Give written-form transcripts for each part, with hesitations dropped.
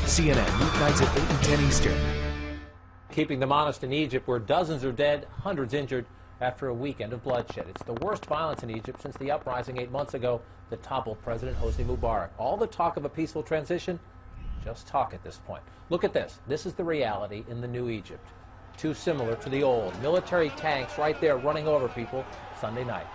CNN, weeknights at 8 and 10 Eastern. Keeping them honest in Egypt, where dozens are dead, hundreds injured after a weekend of bloodshed. It's the worst violence in Egypt since the uprising 8 months ago that toppled President Hosni Mubarak. All the talk of a peaceful transition, just talk at this point. Look at this. This is the reality in the new Egypt. Too similar to the old. Military tanks right there running over people Sunday night.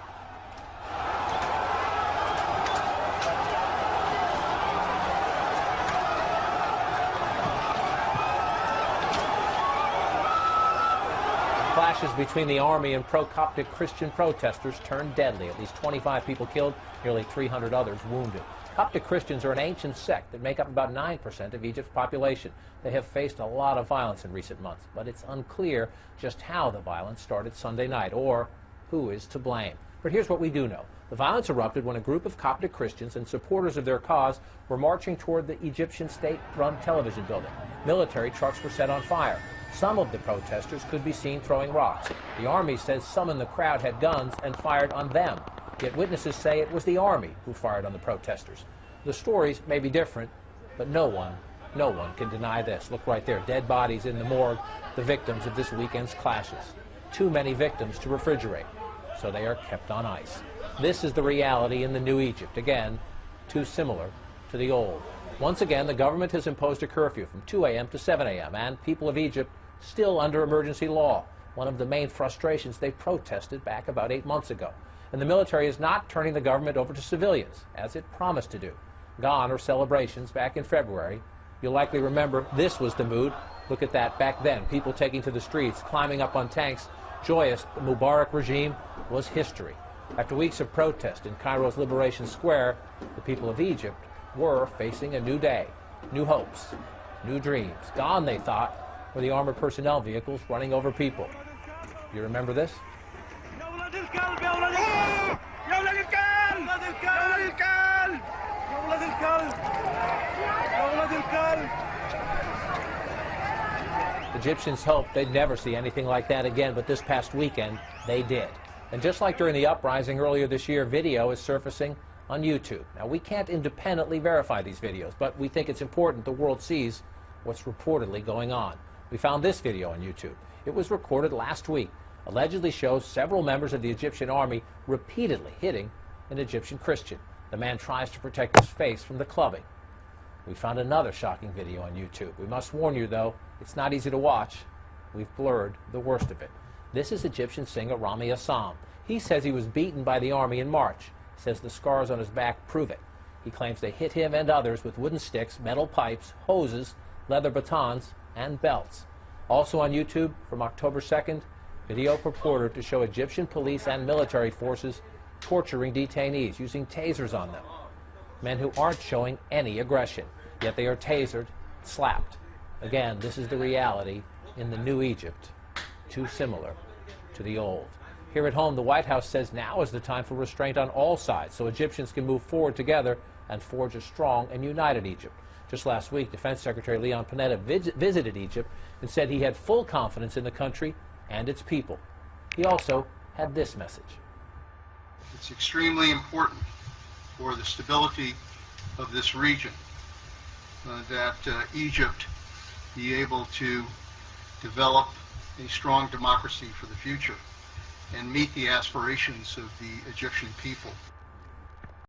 Clashes between the army and pro-Coptic Christian protesters turned deadly. At least 25 people killed, nearly 300 others wounded. Coptic Christians are an ancient sect that make up about 9% of Egypt's population. They have faced a lot of violence in recent months, but it's unclear just how the violence started Sunday night or who is to blame. But here's what we do know. The violence erupted when a group of Coptic Christians and supporters of their cause were marching toward the Egyptian state-run television building. Military trucks were set on fire. Some of the protesters could be seen throwing rocks. The army says some in the crowd had guns and fired on them. Yet witnesses say it was the army who fired on the protesters. The stories may be different, but no one can deny this. Look right there, dead bodies in the morgue, the victims of this weekend's clashes. Too many victims to refrigerate, so they are kept on ice. This is the reality in the new Egypt. Again, too similar to the old. Once again, the government has imposed a curfew from 2 a.m. to 7 a.m., and people of Egypt still under emergency law, one of the main frustrations they protested back about 8 months ago. And the military is not turning the government over to civilians, as it promised to do. Gone are celebrations back in February. You'll likely remember this was the mood. Look at that back then, people taking to the streets, climbing up on tanks, joyous. The Mubarak regime was history. After weeks of protest in Cairo's Liberation Square, the people of Egypt were facing a new day, new hopes, new dreams. Gone, they thought, were the armored personnel vehicles running over people. You remember this? Egyptians hoped they'd never see anything like that again, but this past weekend, they did. And just like during the uprising earlier this year, video is surfacing on YouTube. Now, we can't independently verify these videos, but we think it's important the world sees what's reportedly going on. We found this video on YouTube. It was recorded last week. Allegedly shows several members of the Egyptian army repeatedly hitting an Egyptian Christian. The man tries to protect his face from the clubbing. We found another shocking video on YouTube. We must warn you, though, it's not easy to watch. We've blurred the worst of it. This is Egyptian singer Rami Assam. He says he was beaten by the army in March. Says the scars on his back prove it. He claims they hit him and others with wooden sticks, metal pipes, hoses, leather batons, and belts. Also on YouTube from October 2nd, video purported to show Egyptian police and military forces torturing detainees, using tasers on them. Men who aren't showing any aggression, yet they are tasered, slapped. Again, this is the reality in the new Egypt, too similar to the old. Here at home, the White House says now is the time for restraint on all sides so Egyptians can move forward together and forge a strong and united Egypt. Just last week, Defense Secretary Leon Panetta visited Egypt and said he had full confidence in the country and its people. He also had this message. It's extremely important for the stability of this region that Egypt be able to develop a strong democracy for the future and meet the aspirations of the Egyptian people.